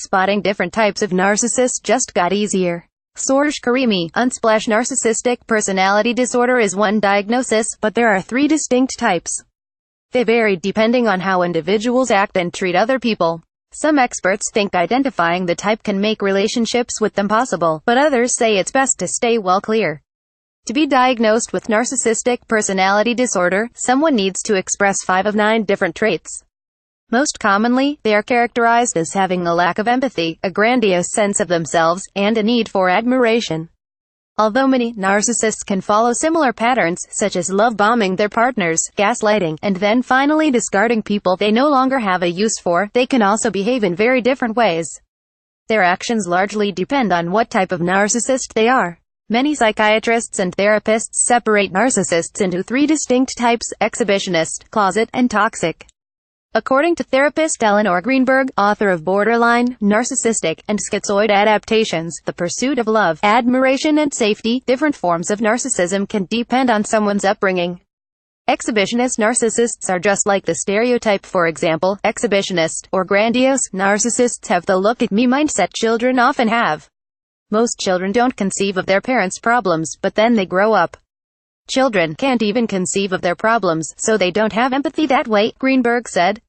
Spotting different types of narcissists just got easier. Source Karimi, Unsplash. Narcissistic personality disorder is one diagnosis, but there are 3 distinct types. They vary depending on how individuals act and treat other people. Some experts think identifying the type can make relationships with them possible, but others say it's best to stay well clear. To be diagnosed with narcissistic personality disorder, someone needs to express 5 of 9 different traits. Most commonly, they are characterized as having a lack of empathy, a grandiose sense of themselves, and a need for admiration. Although many narcissists can follow similar patterns, such as love-bombing their partners, gaslighting, and then finally discarding people they no longer have a use for, they can also behave in very different ways. Their actions largely depend on what type of narcissist they are. Many psychiatrists and therapists separate narcissists into 3 distinct types: exhibitionist, closet, and toxic. According to therapist Eleanor Greenberg, author of Borderline, Narcissistic, and Schizoid Adaptations, The Pursuit of Love, Admiration and Safety, different forms of narcissism can depend on someone's upbringing. Exhibitionist narcissists are just like the stereotype. For example, exhibitionist, or grandiose, narcissists have the look-at-me mindset children often have. Most children don't conceive of their parents' problems, but then they grow up. Children can't even conceive of their problems, so they don't have empathy that way, Greenberg said.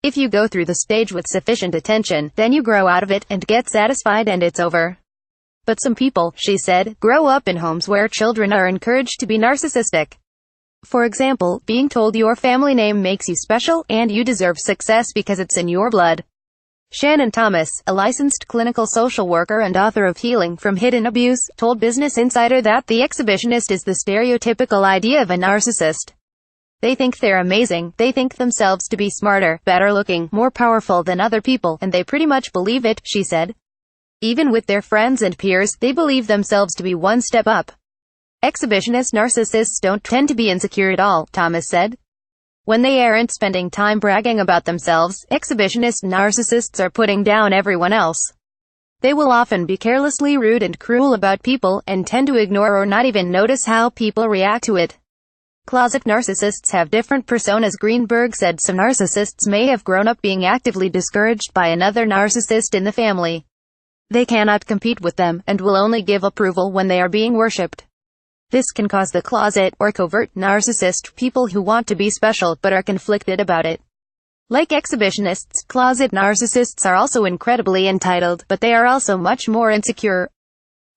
If you go through the stage with sufficient attention, then you grow out of it, and get satisfied and it's over. But some people, she said, grow up in homes where children are encouraged to be narcissistic. For example, being told your family name makes you special, and you deserve success because it's in your blood. Shannon Thomas, a licensed clinical social worker and author of Healing from Hidden Abuse, told Business Insider that the exhibitionist is the stereotypical idea of a narcissist. They think they're amazing, they think themselves to be smarter, better looking, more powerful than other people, and they pretty much believe it, she said. Even with their friends and peers, they believe themselves to be one step up. Exhibitionist narcissists don't tend to be insecure at all, Thomas said. When they aren't spending time bragging about themselves, exhibitionist narcissists are putting down everyone else. They will often be carelessly rude and cruel about people, and tend to ignore or not even notice how people react to it. Closet narcissists have different personas. Greenberg said some narcissists may have grown up being actively discouraged by another narcissist in the family. They cannot compete with them, and will only give approval when they are being worshipped. This can cause the closet, or covert, narcissist, people who want to be special, but are conflicted about it. Like exhibitionists, closet narcissists are also incredibly entitled, but they are also much more insecure.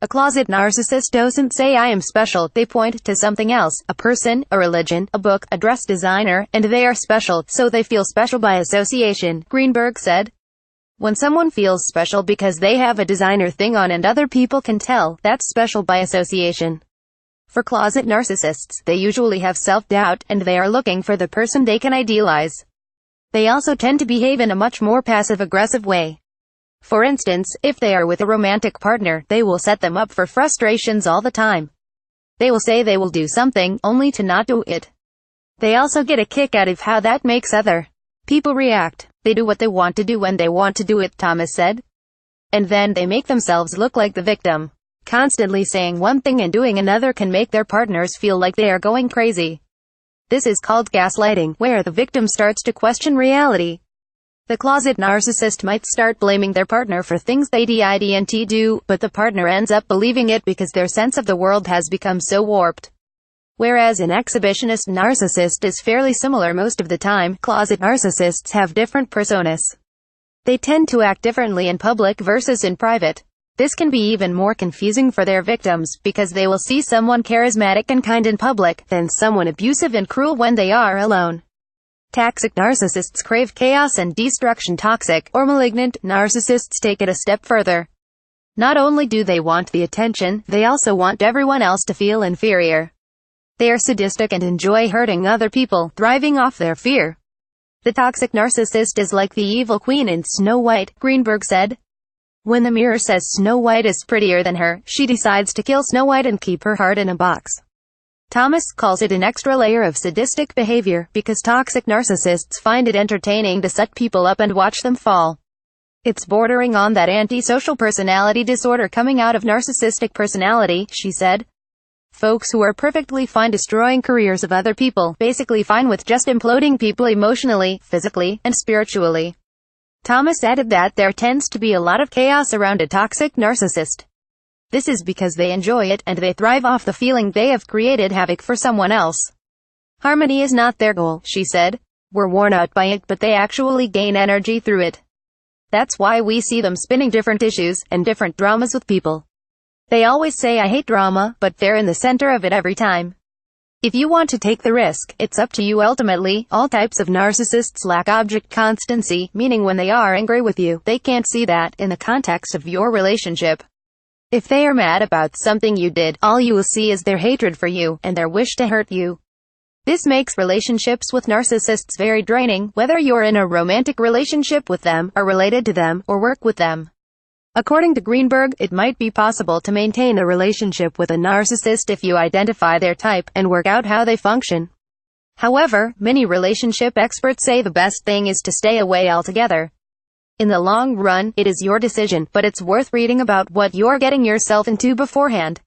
A closet narcissist doesn't say I am special, they point to something else, a person, a religion, a book, a dress designer, and they are special, so they feel special by association, Greenberg said. When someone feels special because they have a designer thing on and other people can tell, that's special by association. For closet narcissists, they usually have self-doubt, and they are looking for the person they can idealize. They also tend to behave in a much more passive-aggressive way. For instance, if they are with a romantic partner, they will set them up for frustrations all the time. They will say they will do something, only to not do it. They also get a kick out of how that makes other people react. They do what they want to do when they want to do it, Thomas said. And then they make themselves look like the victim. Constantly saying one thing and doing another can make their partners feel like they are going crazy. This is called gaslighting, where the victim starts to question reality. The closet narcissist might start blaming their partner for things they didn't do, but the partner ends up believing it because their sense of the world has become so warped. Whereas an exhibitionist narcissist is fairly similar most of the time, closet narcissists have different personas. They tend to act differently in public versus in private. This can be even more confusing for their victims, because they will see someone charismatic and kind in public, then someone abusive and cruel when they are alone. Toxic narcissists crave chaos and destruction. Toxic, or malignant, narcissists take it a step further. Not only do they want the attention, they also want everyone else to feel inferior. They are sadistic and enjoy hurting other people, thriving off their fear. The toxic narcissist is like the evil queen in Snow White, Greenberg said. When the mirror says Snow White is prettier than her, she decides to kill Snow White and keep her heart in a box. Thomas calls it an extra layer of sadistic behavior, because toxic narcissists find it entertaining to set people up and watch them fall. It's bordering on that antisocial personality disorder coming out of narcissistic personality, she said. Folks who are perfectly fine destroying careers of other people, basically fine with just imploding people emotionally, physically, and spiritually. Thomas added that there tends to be a lot of chaos around a toxic narcissist. This is because they enjoy it, and they thrive off the feeling they have created havoc for someone else. Harmony is not their goal, she said. We're worn out by it, but they actually gain energy through it. That's why we see them spinning different issues and different dramas with people. They always say I hate drama, but they're in the center of it every time. If you want to take the risk, it's up to you ultimately. All types of narcissists lack object constancy, meaning when they are angry with you, they can't see that in the context of your relationship. If they are mad about something you did, all you will see is their hatred for you, and their wish to hurt you. This makes relationships with narcissists very draining, whether you're in a romantic relationship with them, are related to them, or work with them. According to Greenberg, it might be possible to maintain a relationship with a narcissist if you identify their type, and work out how they function. However, many relationship experts say the best thing is to stay away altogether. In the long run, it is your decision, but it's worth reading about what you're getting yourself into beforehand.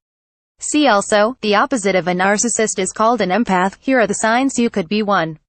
See also, the opposite of a narcissist is called an empath. Here are the signs you could be one.